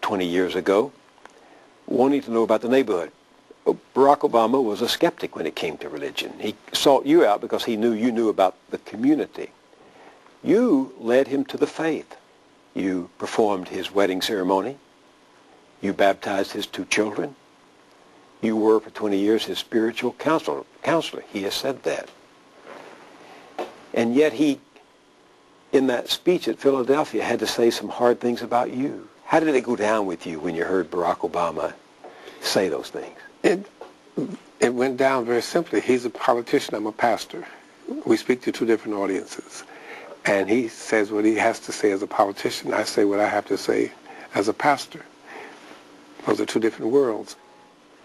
20 years ago, wanting to know about the neighborhood. Barack Obama was a skeptic when it came to religion. He sought you out because he knew you knew about the community. You led him to the faith. You performed his wedding ceremony. You baptized his 2 children. You were for 20 years his spiritual counselor. He has said that. And yet he, in that speech at Philadelphia, had to say some hard things about you. How did it go down with you when you heard Barack Obama say those things? It went down very simply. He's a politician. I'm a pastor. We speak to 2 different audiences. And he says what he has to say as a politician. I say what I have to say as a pastor. Those are 2 different worlds.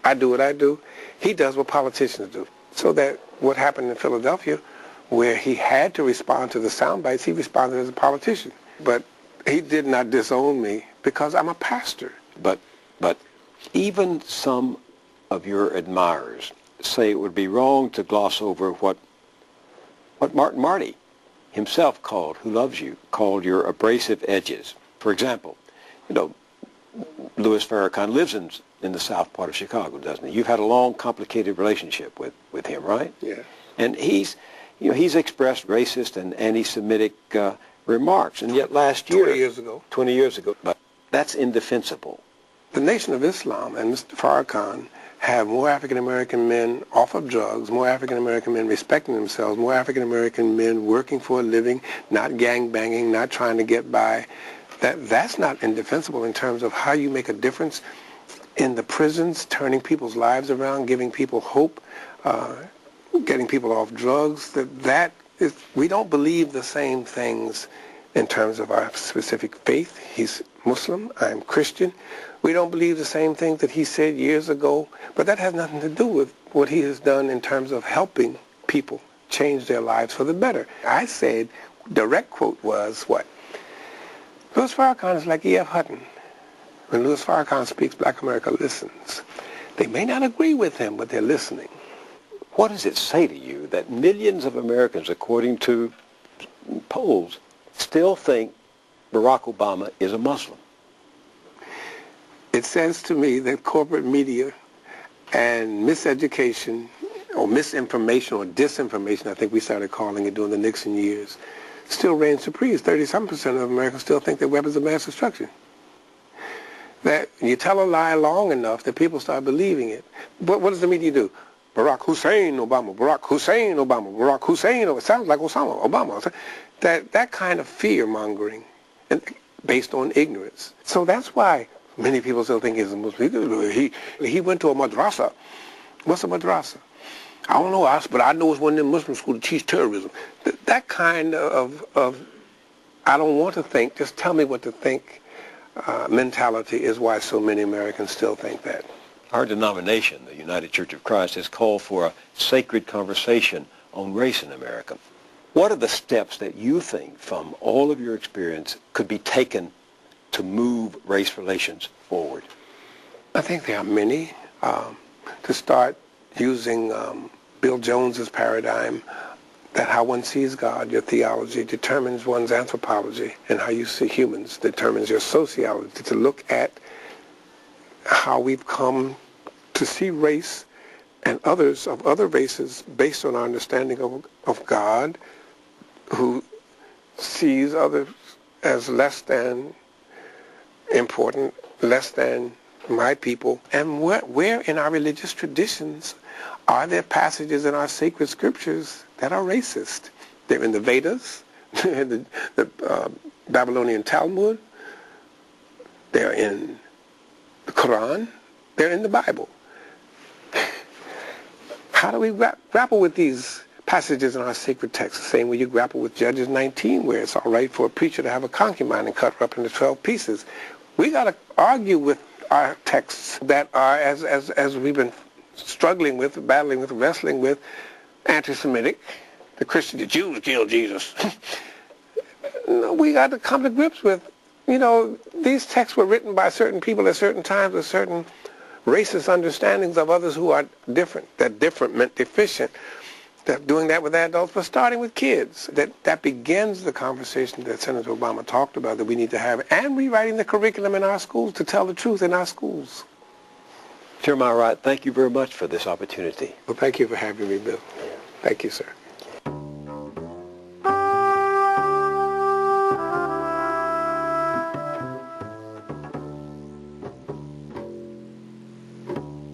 I do what I do. He does what politicians do. So that what happened in Philadelphia, where he had to respond to the sound bites, he responded as a politician. But he did not disown me because I'm a pastor. But even some of your admirers say it would be wrong to gloss over what Martin Marty himself called, who loves you, called your abrasive edges. For example, Louis Farrakhan lives in the south part of Chicago, doesn't he? You've had a long, complicated relationship with him, right? Yeah. And he's expressed racist and anti-Semitic remarks, and yet last year, 20 years ago, but that's indefensible. The Nation of Islam and Mr. Farrakhan have more African-American men off of drugs, more African-American men respecting themselves, more African-American men working for a living, not gang-banging, not trying to get by. That's not indefensible in terms of how you make a difference in the prisons, turning people's lives around, giving people hope, getting people off drugs. We don't believe the same things in terms of our specific faith. He's Muslim, I'm Christian. We don't believe the same things that he said years ago, but that has nothing to do with what he has done in terms of helping people change their lives for the better. I said, direct quote was what? Louis Farrakhan is like E.F. Hutton. When Louis Farrakhan speaks, Black America listens. They may not agree with him, but they're listening. What does it say to you that millions of Americans, according to polls, still think Barack Obama is a Muslim? It says to me that corporate media and miseducation or misinformation or disinformation, I think we started calling it during the Nixon years, still reigns supreme. 30-some% of Americans still think they're weapons of mass destruction. That you tell a lie long enough that people start believing it. But what does the media do? Barack Hussein Obama, Barack Hussein Obama, Barack Hussein Obama. It sounds like Osama Obama. That kind of fear-mongering based on ignorance. So that's why many people still think he's a Muslim. He went to a madrasa. What's a madrasa? I don't know, but I know it's one of them Muslim schools that teach terrorism. That kind of I don't want to think, just tell me what to think mentality is why so many Americans still think that. Our denomination, the United Church of Christ, has called for a sacred conversation on race in America. What are the steps that you think, from all of your experience, could be taken to move race relations forward? I think there are many. To start using Bill Jones's paradigm, that how one sees God, your theology, determines one's anthropology, and how you see humans determines your sociology, to look at how we've come to see race and others of other races based on our understanding of God, who sees others as less than important, less than my people. And where in our religious traditions are there passages in our sacred scriptures that are racist? They're in the Vedas, in the Babylonian Talmud, they're in the Quran, they're in the Bible. How do we grapple with these passages in our sacred texts? The same way you grapple with Judges 19, where it's all right for a preacher to have a concubine and cut her up into 12 pieces. We got to argue with our texts that are, as we've been struggling with, battling with, wrestling with, anti-Semitic. The Jews killed Jesus. We got to come to grips with, these texts were written by certain people at certain times with certain racist understandings of others who are different. That different meant deficient. doing that with adults, but starting with kids. That begins the conversation that Senator Obama talked about that we need to have, and rewriting the curriculum in our schools to tell the truth in our schools. Chairman Wright, thank you very much for this opportunity. Well, thank you for having me, Bill. Thank you, sir.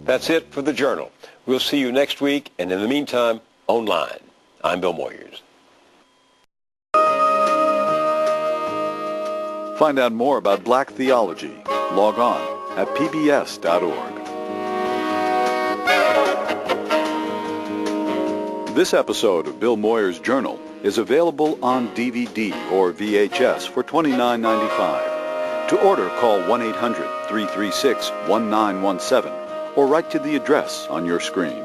That's it for the Journal. We'll see you next week, and in the meantime, online. I'm Bill Moyers. Find out more about black theology. Log on at pbs.org. This episode of Bill Moyers' Journal is available on DVD or VHS for $29.95. To order, call 1-800-336-1917 or write to the address on your screen.